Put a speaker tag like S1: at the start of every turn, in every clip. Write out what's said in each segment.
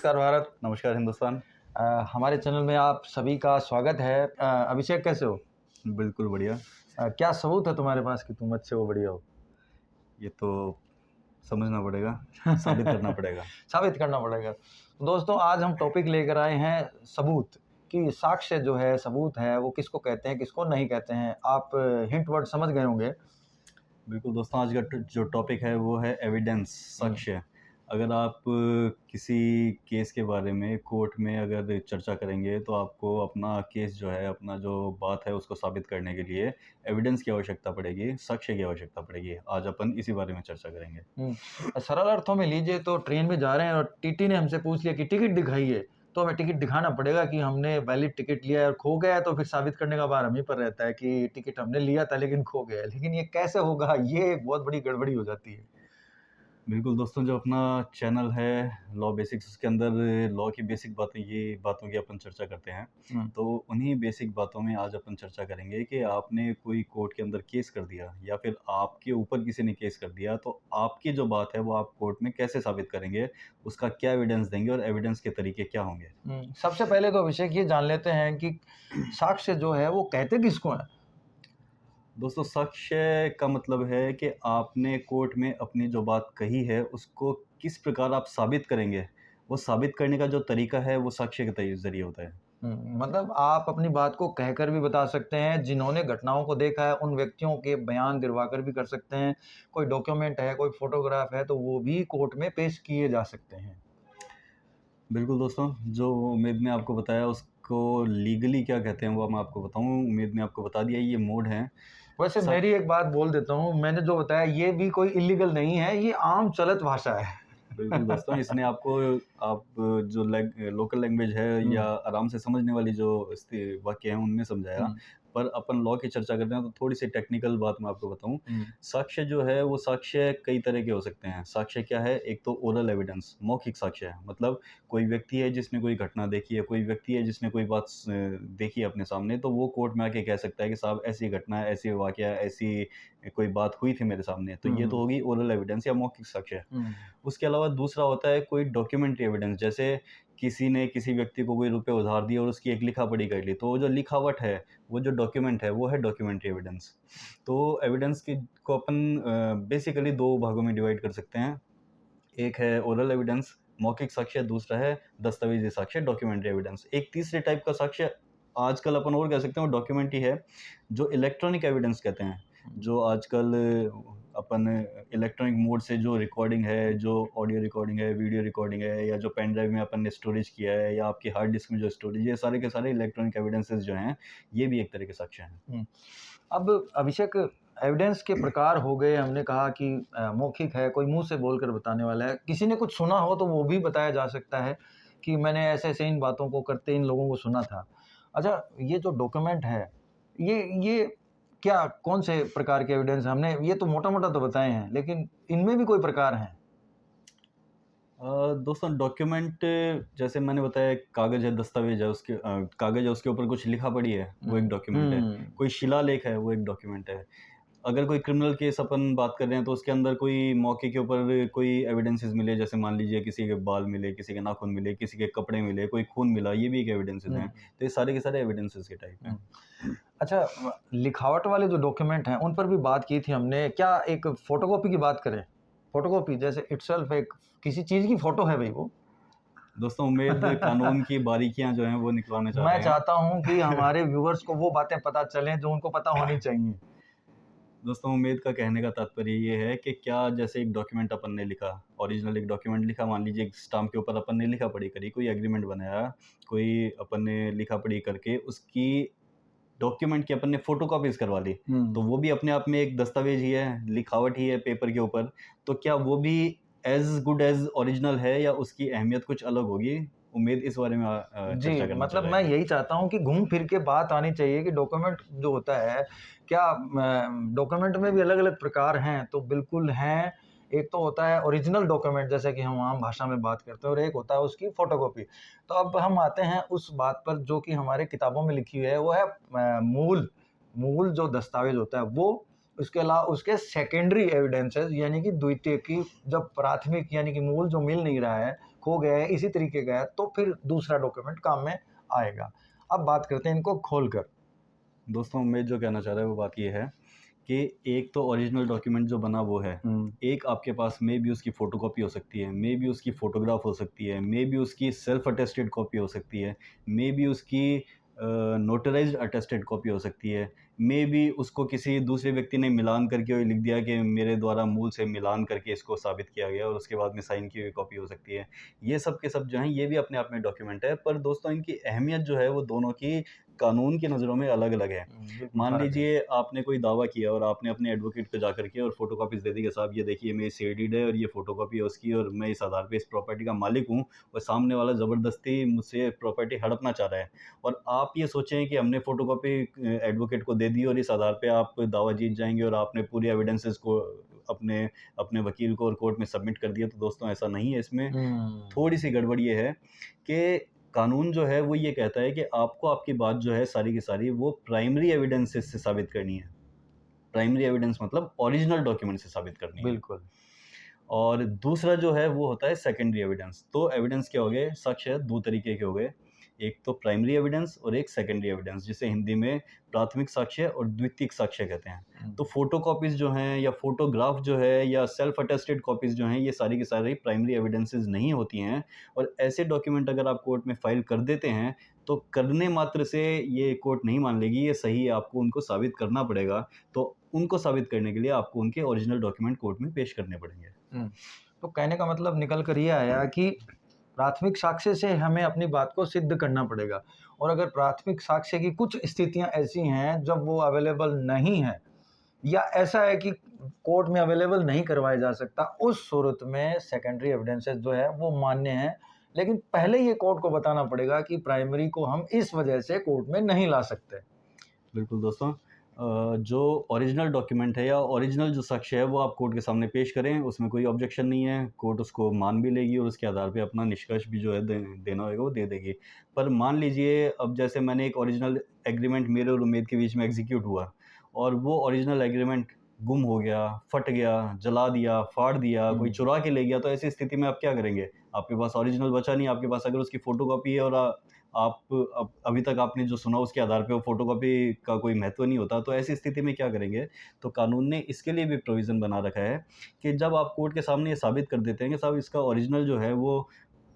S1: नमस्कार भारत, नमस्कार हिंदुस्तान।
S2: हमारे चैनल में आप सभी का स्वागत है। अभिषेक कैसे हो?
S1: बिल्कुल बढ़िया।
S2: क्या सबूत है तुम्हारे पास कि तुम अच्छे हो, बढ़िया हो?
S1: ये तो समझना पड़ेगा, साबित करना पड़ेगा।
S2: साबित करना पड़ेगा। दोस्तों, आज हम टॉपिक लेकर आए हैं सबूत कि साक्ष्य जो है, सबूत है, वो किसको कहते हैं, किसको नहीं कहते हैं। आप हिंट वर्ड समझ गए होंगे।
S1: बिल्कुल दोस्तों, आज का जो टॉपिक है वो है एविडेंस, साक्ष्य। अगर आप किसी केस के बारे में कोर्ट में अगर चर्चा करेंगे तो आपको अपना केस जो है, अपना जो बात है उसको साबित करने के लिए एविडेंस की आवश्यकता पड़ेगी, साक्ष्य की आवश्यकता पड़ेगी। आज अपन इसी बारे में चर्चा करेंगे।
S2: सरल अर्थों में लीजिए तो ट्रेन में जा रहे हैं और टीटी ने हमसे पूछ लिया कि टिकट दिखाइए, तो हमें टिकट दिखाना पड़ेगा कि हमने वैलिड टिकट लिया है। और खो गया है तो फिर साबित करने का भार हम ही पर रहता है कि टिकट हमने लिया था लेकिन खो गया है। लेकिन ये कैसे होगा, ये बहुत बड़ी गड़बड़ी हो जाती है।
S1: बिल्कुल दोस्तों, जो अपना चैनल है लॉ बेसिक्स, उसके अंदर लॉ की बेसिक बातें, ये बातों की अपन चर्चा करते हैं। तो उन्हीं बेसिक बातों में आज अपन चर्चा करेंगे कि आपने कोई कोर्ट के अंदर केस कर दिया या फिर आपके ऊपर किसी ने केस कर दिया, तो आपकी जो बात है वो आप कोर्ट में कैसे साबित करेंगे, उसका क्या एविडेंस देंगे और एविडेंस के तरीके क्या होंगे।
S2: सबसे पहले तो अभिषेक ये जान लेते हैं कि साक्ष्य जो है वो कहते किसको है।
S1: दोस्तों, साक्ष्य का मतलब है कि आपने कोर्ट में अपनी जो बात कही है उसको किस प्रकार आप साबित करेंगे, वो साबित करने का जो तरीका है वो साक्ष्य के जरिए होता है।
S2: मतलब आप अपनी बात को कहकर भी बता सकते हैं, जिन्होंने घटनाओं को देखा है उन व्यक्तियों के बयान दिलवाकर भी कर सकते हैं। कोई डॉक्यूमेंट है, कोई फोटोग्राफ है, तो वो भी कोर्ट में पेश किए जा सकते हैं।
S1: बिल्कुल दोस्तों, जो उम्मीद ने आपको बताया उसको लीगली क्या कहते हैं वो मैं आपको बताऊं। उम्मीद ने आपको बता दिया, ये मोड है।
S2: वैसे मेरी एक बात बोल देता हूँ, मैंने जो बताया ये भी कोई इलीगल नहीं है, ये आम चलित भाषा है।
S1: बिल्कुल दोस्तों, इसने आपको आप जो लोकल लैंग्वेज है या आराम से समझने वाली जो वाक्य हैं उनमें समझाया। पर अपन लॉ की चर्चा करते हैं तो थोड़ी सी टेक्निकल बात मैं आपको बताऊं। साक्ष्य जो है वो साक्ष्य कई तरह के हो सकते हैं। साक्ष्य क्या है? एक तो ओरल एविडेंस, मौखिक साक्ष्य है। मतलब कोई व्यक्ति है जिसने कोई घटना देखी है, कोई व्यक्ति है जिसने कोई बात देखी है अपने सामने, तो वो कोर्ट में आके कह सकता है कि साहब ऐसी घटना है, ऐसी वाकया, ऐसी कोई बात हुई थी मेरे सामने। तो ये तो होगी ओरल एविडेंस या मौखिक साक्ष्य। उसके अलावा दूसरा होता है कोई डॉक्यूमेंट्री एविडेंस। जैसे किसी ने किसी व्यक्ति को कोई रुपए उधार दिए और उसकी एक लिखा पढ़ी कर ली, तो वो जो लिखावट है, वो जो डॉक्यूमेंट है, वो है डॉक्यूमेंट्री एविडेंस। तो एविडेंस की को अपन बेसिकली दो भागों में डिवाइड कर सकते हैं। एक है ओरल एविडेंस, मौखिक साक्ष्य। दूसरा है दस्तावेजी साक्ष्य, डॉक्यूमेंट्री एविडेंस। एक तीसरे टाइप का साक्ष्य आजकल अपन और कह सकते हैं वो डॉक्यूमेंट्री है, जो इलेक्ट्रॉनिक एविडेंस कहते हैं। जो आजकल अपन इलेक्ट्रॉनिक मोड से जो रिकॉर्डिंग है, जो ऑडियो रिकॉर्डिंग है, वीडियो रिकॉर्डिंग है, या जो पेन ड्राइव में अपन ने स्टोरेज किया है, या आपकी हार्ड डिस्क में जो स्टोरेज, ये सारे के सारे इलेक्ट्रॉनिक एविडेंसेस जो हैं, ये भी एक तरह के साक्ष्य हैं।
S2: अब अभिषेक, एविडेंस के प्रकार हो गए। हमने कहा कि मौखिक है, कोई मुंह से बोलकर बताने वाला है। किसी ने कुछ सुना हो तो वो भी बताया जा सकता है कि मैंने ऐसे ऐसे इन बातों को करते इन लोगों को सुना था। अच्छा, ये जो डॉक्यूमेंट है, ये क्या, कौन से प्रकार के एविडेंस? हमने ये तो मोटा मोटा तो बताए हैं, लेकिन इनमें भी कोई प्रकार हैं?
S1: दोस्तों, डॉक्यूमेंट जैसे मैंने बताया, कागज है, दस्तावेज है, उसके कागज है, उसके ऊपर कुछ लिखा पड़ी है, वो एक डॉक्यूमेंट है। कोई शिलालेख है, वो एक डॉक्यूमेंट है। अगर कोई क्रिमिनल केस अपन बात कर रहे हैं तो उसके अंदर कोई मौके के ऊपर कोई एविडेंसेस मिले, जैसे मान लीजिए किसी के बाल मिले, किसी के नाखून मिले, किसी के कपड़े मिले, कोई खून मिला, ये भी एक एविडेंसेस हैं। तो ये सारे के सारे एविडेंसेस के टाइप हैं।
S2: अच्छा, लिखावट वाले जो डॉक्यूमेंट हैं उन पर भी बात की थी हमने। क्या एक फोटोकॉपी की बात करें? फोटोकॉपी जैसे इटसेल्फ एक किसी चीज़ की फोटो है भाई वो।
S1: दोस्तों, उम्मीद कानून की बारीकियां जो हैं वो निकलवाने चाह रहे
S2: मैं
S1: हैं।
S2: चाहता हूं कि हमारे व्यूअर्स को वो बातें पता चलें जो उनको पता होनी चाहिए।
S1: दोस्तों, उम्मीद का कहने का तात्पर्य ये है कि क्या, जैसे एक डॉक्यूमेंट अपन ने लिखा, ओरिजिनल एक डॉक्यूमेंट लिखा, मान लीजिए एक स्टाम्प के ऊपर अपन ने लिखा पढ़ी करी, कोई एग्रीमेंट बनाया, कोई अपन ने लिखा पढ़ी करके उसकी डॉक्यूमेंट की अपन ने फोटोकॉपीज करवा ली, तो वो भी अपने आप में एक दस्तावेज ही है, लिखावट ही है पेपर के ऊपर। तो क्या वो भी एज गुड एज ओरिजिनल है या उसकी अहमियत कुछ अलग होगी? उम्मीद इस बारे में
S2: जी,
S1: चर्चा करना चाह
S2: मतलब
S1: रहे
S2: मैं
S1: हैं।
S2: यही चाहता हूँ कि घूम फिर के बात आनी चाहिए कि डॉक्यूमेंट जो होता है, क्या डॉक्यूमेंट में भी अलग अलग प्रकार हैं? तो बिल्कुल हैं। एक तो होता है ओरिजिनल डॉक्यूमेंट, जैसे कि हम आम भाषा में बात करते हैं, और एक होता है उसकी फोटोकॉपी। तो अब हम आते हैं उस बात पर जो कि हमारे किताबों में लिखी हुई है, वो है मूल मूल जो दस्तावेज होता है वो। उसके अलावा उसके सेकेंडरी एविडेंसेस, यानी कि द्वितीय की, जब प्राथमिक यानी कि मूल जो मिल नहीं रहा है, खो गया है, इसी तरीके का है, तो फिर दूसरा डॉक्यूमेंट काम में आएगा। अब बात करते हैं इनको खोलकर।
S1: दोस्तों मैं जो कहना चाह रहा है वो बात ये है कि एक तो ओरिजिनल डॉक्यूमेंट जो बना वो है, एक आपके पास मे बी उसकी फ़ोटोकॉपी हो सकती है, मे बी उसकी फ़ोटोग्राफ हो सकती है, मे बी उसकी सेल्फ अटेस्टेड कॉपी हो सकती है, मे बी उसकी नोटराइज्ड अटेस्टेड कॉपी हो सकती है, मे बी उसको किसी दूसरे व्यक्ति ने मिलान करके लिख दिया कि मेरे द्वारा मूल से मिलान करके इसको साबित किया गया और उसके बाद में साइन की हुई कॉपी हो सकती है। ये सब के सब जो हैं ये भी अपने आप में डॉक्यूमेंट है, पर दोस्तों इनकी अहमियत जो है वो दोनों की कानून की नज़रों में अलग-अलग है।
S2: बिल्कुल
S1: मान
S2: फ़र्क है।
S1: लीजिए आपने कोई दावा किया और आपने अपने एडवोकेट को जाकर के और फ़ोटोकॉपीज़ दे दी कि साहब ये देखिए मेरी सीडेड है और ये फ़ोटोकॉपी है उसकी और मैं इस आधार पे इस प्रॉपर्टी का मालिक हूँ और सामने वाला ज़बरदस्ती मुझसे प्रॉपर्टी हड़पना चाह रहा है और आप ये सोचें कि हमने फ़ोटोकॉपी एडवोकेट को दे दी और इस आधार पे आप दावा जीत जाएँगे और आपने पूरी एविडेंसेस को अपने अपने वकील को और कोर्ट में सबमिट कर दिया, तो दोस्तों ऐसा नहीं है। इसमें थोड़ी-सी गड़बड़ ये है कि कानून जो है वो ये कहता है कि आपको आपकी बात जो है सारी की सारी वो प्राइमरी एविडेंसेस से साबित करनी है। प्राइमरी एविडेंस मतलब ओरिजिनल डॉक्यूमेंट से साबित करनी है।
S2: बिल्कुल।
S1: और दूसरा जो है वो होता है सेकेंडरी एविडेंस। तो एविडेंस क्या हो गए? साक्ष्य 2 तरीके के हो गए। एक तो प्राइमरी एविडेंस और एक सेकेंडरी एविडेंस, जिसे हिंदी में प्राथमिक साक्ष्य और द्वितीयक साक्ष्य कहते हैं। तो फ़ोटोकॉपीज़ जो हैं या फ़ोटोग्राफ जो है या सेल्फ अटेस्टेड कॉपीज़ जो हैं, ये सारी की सारी प्राइमरी एविडेंसेस नहीं होती हैं और ऐसे डॉक्यूमेंट अगर आप कोर्ट में फ़ाइल कर देते हैं, तो करने मात्र से ये कोर्ट नहीं मान लेगी, ये सही है, आपको उनको साबित करना पड़ेगा। तो उनको साबित करने के लिए आपको उनके ओरिजिनल डॉक्यूमेंट कोर्ट में पेश करने पड़ेंगे।
S2: तो कहने का मतलब निकल कर ये आया कि प्राथमिक साक्ष्य से हमें अपनी बात को सिद्ध करना पड़ेगा और अगर प्राथमिक साक्ष्य की कुछ स्थितियां ऐसी हैं जब वो अवेलेबल नहीं है या ऐसा है कि कोर्ट में अवेलेबल नहीं करवाया जा सकता, उस सूरत में सेकेंडरी एविडेंसेस जो है वो मान्य है। लेकिन पहले ये कोर्ट को बताना पड़ेगा कि प्राइमरी को हम इस वजह से कोर्ट में नहीं ला सकते।
S1: बिल्कुल दोस्तों, जो ओरिजिनल डॉक्यूमेंट है या ओरिजिनल जो साक्ष्य है वो आप कोर्ट के सामने पेश करें, उसमें कोई ऑब्जेक्शन नहीं है, कोर्ट उसको मान भी लेगी और उसके आधार पे अपना निष्कर्ष भी जो है देना होगा वो दे देगी। पर मान लीजिए अब जैसे मैंने एक ओरिजिनल एग्रीमेंट मेरे और उम्मीद के बीच में एग्जीक्यूट हुआ और वो ओरिजिनल एग्रीमेंट गुम हो गया, फट गया, जला दिया, फाड़ दिया, कोई चुरा के ले गया, तो ऐसी स्थिति में आप क्या करेंगे? आपके पास ओरिजिनल बचा नहीं, आपके पास अगर उसकी फ़ोटोकॉपी है और आप अब अभी तक आपने जो सुना उसके आधार पे वो फ़ोटोकॉपी का कोई महत्व नहीं होता, तो ऐसी स्थिति में क्या करेंगे? तो कानून ने इसके लिए भी प्रोविज़न बना रखा है कि जब आप कोर्ट के सामने ये साबित कर देते हैं कि साहब इसका ओरिजिनल जो है वो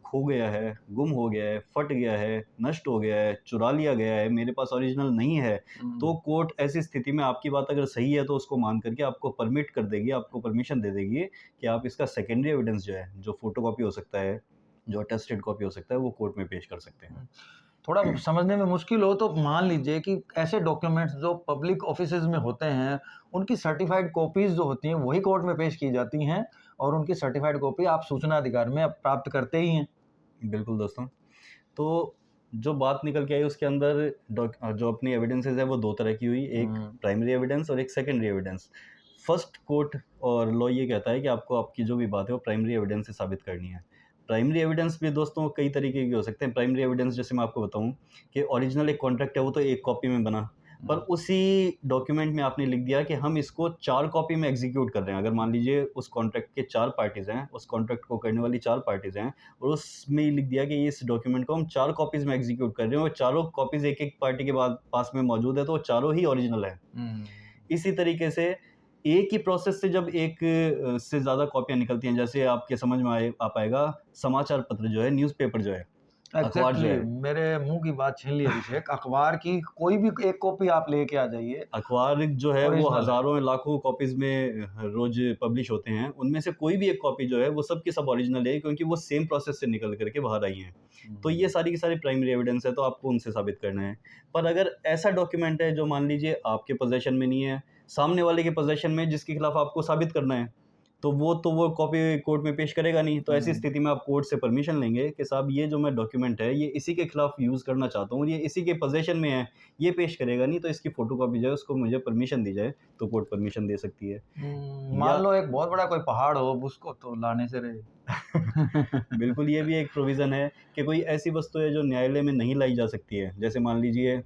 S1: खो गया है, गुम हो गया है, फट गया है, नष्ट हो गया है, चुरा लिया गया है, मेरे पास ओरिजिनल नहीं है, तो कोर्ट ऐसी स्थिति में आपकी बात अगर सही है तो उसको मान करके आपको परमिट कर देगी, आपको परमिशन दे देगी कि आप इसका सेकेंडरी एविडेंस जो है, जो फ़ोटोकॉपी हो सकता है, जो अटेस्टेड कॉपी हो सकता है, वो कोर्ट में पेश कर सकते हैं।
S2: थोड़ा समझने में मुश्किल हो तो मान लीजिए कि ऐसे डॉक्यूमेंट्स जो पब्लिक ऑफिसेज में होते हैं, उनकी सर्टिफाइड कॉपीज़ जो होती हैं वही कोर्ट में पेश की जाती हैं और उनकी सर्टिफाइड कॉपी आप सूचना अधिकार में प्राप्त करते ही हैं।
S1: बिल्कुल दोस्तों। तो जो बात निकल के आई उसके अंदर जो अपनी एविडेंसेस है वो 2 तरह की हुई, एक प्राइमरी एविडेंस और एक सेकेंडरी एविडेंस। फर्स्ट कोर्ट और लॉ ये कहता है कि आपको आपकी जो भी बात है वो प्राइमरी एविडेंस से साबित करनी है। प्राइमरी एविडेंस भी दोस्तों कई तरीके के हो सकते हैं। प्राइमरी एविडेंस जैसे मैं आपको बताऊँ कि ओरिजिनल एक कॉन्ट्रैक्ट है वो तो एक कॉपी में बना, पर उसी डॉक्यूमेंट में आपने लिख दिया कि हम इसको 4 कॉपी में एग्ज़ीक्यूट कर रहे हैं। अगर मान लीजिए उस कॉन्ट्रैक्ट के 4 पार्टीज़ हैं, उस कॉन्ट्रैक्ट को करने वाली 4 पार्टीज़ हैं और उसमें ये लिख दिया कि इस डॉक्यूमेंट को हम 4 कॉपीज़ में एग्ज़ीक्यूट कर रहे हैं और चारों कॉपीज़ एक-एक पार्टी के पास में मौजूद है, तो वो चारों ही ओरिजिनल हैं। इसी तरीके से एक ही प्रोसेस से जब एक से ज़्यादा कॉपियाँ निकलती हैं, जैसे आपके समझ में आ पाएगा समाचार पत्र जो है, न्यूज़पेपर जो है, अखबार जो
S2: एग्जैक्टली
S1: है।
S2: मेरे मुंह की बात छीन ली अभिषेक। अखबार की कोई भी एक कॉपी आप लेके आ जाइए,
S1: अखबार जो है वो
S2: ओरिजिनल है।
S1: हज़ारों लाखों कॉपीज़ में रोज़ पब्लिश होते हैं। उनमें से कोई भी एक कॉपी जो है वो सब की सब ओरिजिनल है क्योंकि वो सेम प्रोसेस से निकल कर के बाहर आई हैं। तो ये सारी की सारी प्राइमरी एविडेंस है, तो आपको उनसे साबित करना है। पर अगर ऐसा डॉक्यूमेंट है जो मान लीजिए आपके पोज़ेशन में नहीं है, सामने वाले के पोज़ेशन में जिसके खिलाफ आपको साबित करना है, तो वो कॉपी कोर्ट में पेश करेगा नहीं। तो ऐसी स्थिति में आप कोर्ट से परमिशन लेंगे कि साहब ये जो मैं डॉक्यूमेंट है ये इसी के खिलाफ यूज़ करना चाहता हूँ, ये इसी के पोज़ेशन में है, ये पेश करेगा नहीं, तो इसकी फ़ोटोकॉपी जो है उसको मुझे परमिशन दी जाए, तो कोर्ट परमिशन दे सकती है।
S2: मान
S1: या
S2: लो एक बहुत बड़ा कोई पहाड़ हो, उसको तो लाने से रहे।
S1: बिल्कुल ये भी एक प्रोविज़न है कि कोई ऐसी वस्तु है जो न्यायालय में नहीं लाई जा सकती है। जैसे मान लीजिए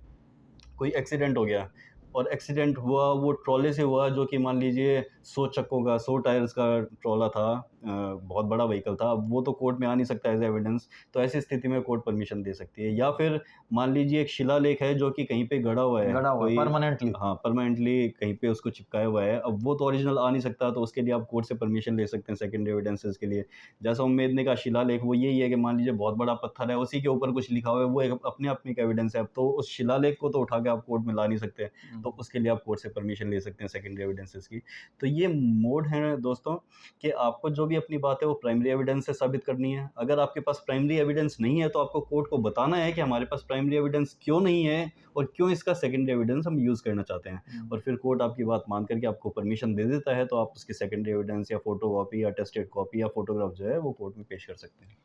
S1: कोई एक्सीडेंट हो गया और एक्सीडेंट हुआ वो ट्रॉले से हुआ जो कि मान लीजिए 100 चक्कों का 100 टायर्स का ट्रॉला था बहुत बड़ा व्हीकल था, अब वो तो कोर्ट में आ नहीं सकता एज़ एविडेंस, तो ऐसी स्थिति में कोर्ट परमिशन दे सकती है। या फिर मान लीजिए एक शिलालेख है जो कि कहीं पे गड़ा हुआ है,
S2: गड़ा हुआ
S1: कोई
S2: परमानेंटली।
S1: हाँ, परमानेंटली कहीं पे उसको चिपकाया हुआ है, अब वो तो ओरिजिनल आ नहीं सकता, तो उसके लिए आप कोर्ट से परमिशन ले सकते हैं सेकेंडरी एविडेंसेस के लिए। जैसा उम्मेद ने कहा शिलालेख, वो यही है कि मान लीजिए बहुत बड़ा पत्थर है, उसी के ऊपर कुछ लिखा हुआ है, वो एक अपने आप में एक एविडेंस है, अब तो उस शिलालेख को तो उठा के आप कोर्ट में ला नहीं सकते, तो उसके लिए आप कोर्ट से परमिशन ले सकते हैं सेकेंडरी एविडेंसेस की। तो ये मोड है दोस्तों, कि आपको जो भी अपनी बात है वो प्राइमरी एविडेंस से साबित करनी है। अगर आपके पास प्राइमरी एविडेंस नहीं है, तो आपको कोर्ट को बताना है कि हमारे पास प्राइमरी एविडेंस क्यों नहीं है और क्यों इसका सेकेंडरी एविडेंस हम यूज़ करना चाहते हैं। और फिर कोर्ट आपकी बात मान करके आपको परमिशन दे देता है, तो आप उसकी सेकेंडरी एविडेंस या फोटोकॉपी या अटेस्टेड कॉपी या फोटोग्राफ जो है वो कोर्ट में पेश कर सकते हैं।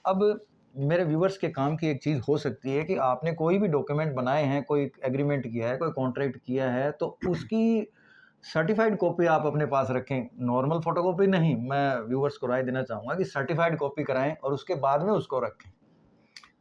S2: अब मेरे व्यूवर्स के काम की एक चीज़ हो सकती है कि आपने कोई भी डॉक्यूमेंट बनाए हैं, कोई एग्रीमेंट किया है, कोई कॉन्ट्रैक्ट किया है, तो उसकी सर्टिफाइड कॉपी आप अपने पास रखें। नॉर्मल फोटोकॉपी नहीं, मैं व्यूवर्स को राय देना चाहूँगा कि सर्टिफाइड कॉपी कराएँ और उसके बाद में उसको रखें।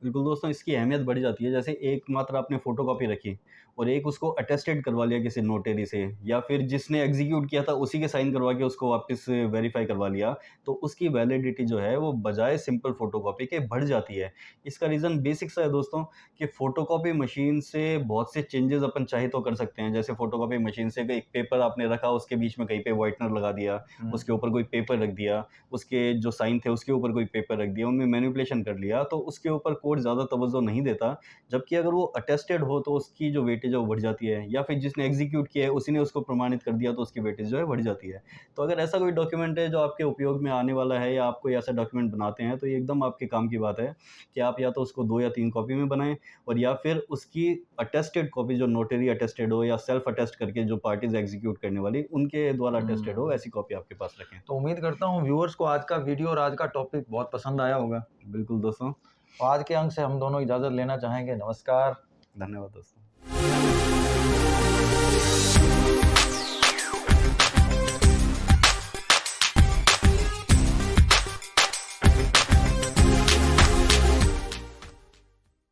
S1: बिल्कुल दोस्तों, इसकी अहमियत बढ़ जाती है। जैसे एक मात्र आपने फ़ोटोकॉपी रखी और एक उसको अटेस्टेड करवा लिया किसी नोटरी से, या फिर जिसने एग्ज़ीक्यूट किया था उसी के साइन करवा के उसको वापस वेरीफ़ाई करवा लिया, तो उसकी वैलिडिटी जो है वो बजाय सिंपल फ़ोटोकॉपी के बढ़ जाती है। इसका रीज़न बेसिक सा है दोस्तों, कि फ़ोटोकॉपी मशीन से बहुत से चेंजेज़ अपन चाहे तो कर सकते हैं। जैसे फ़ोटोकॉपी मशीन से एक पेपर आपने रखा, उसके बीच में कहीं पे व्हाइटनर लगा दिया, उसके ऊपर कोई पेपर रख दिया, उसके जो साइन थे उसके ऊपर कोई पेपर रख दिया, उनमें मैनिपुलेशन कर लिया, तो उसके ऊपर कोर्ट ज़्यादा तवज्जो नहीं देता। जबकि अगर वो अटेस्टेड हो तो उसकी जो वेटेज है वो बढ़ जाती है, या फिर जिसने एग्जीक्यूट किया है उसी ने उसको प्रमाणित कर दिया, तो उसकी वेटेज जो है बढ़ जाती है। तो अगर ऐसा कोई डॉक्यूमेंट है जो आपके उपयोग में आने वाला है, या आप कोई ऐसा डॉक्यूमेंट बनाते हैं, तो ये एकदम आपके काम की बात है कि आप या तो उसको 2 या 3 कॉपी में बनाएँ, और या फिर उसकी अटेस्टेड कॉपी जो नोटरी अटेस्टेड हो या सेल्फ अटेस्ट करके जो पार्टीज़ एग्जीक्यूट करने वाली उनके द्वारा अटेस्टेड हो, ऐसी कॉपी आपके पास रखें।
S2: तो उम्मीद करता हूँ व्यूअर्स को आज का वीडियो और आज का टॉपिक बहुत पसंद आया होगा।
S1: बिल्कुल दोस्तों,
S2: तो आज के अंक से हम दोनों इजाज़त लेना चाहेंगे। नमस्कार।
S1: धन्यवाद दोस्तों।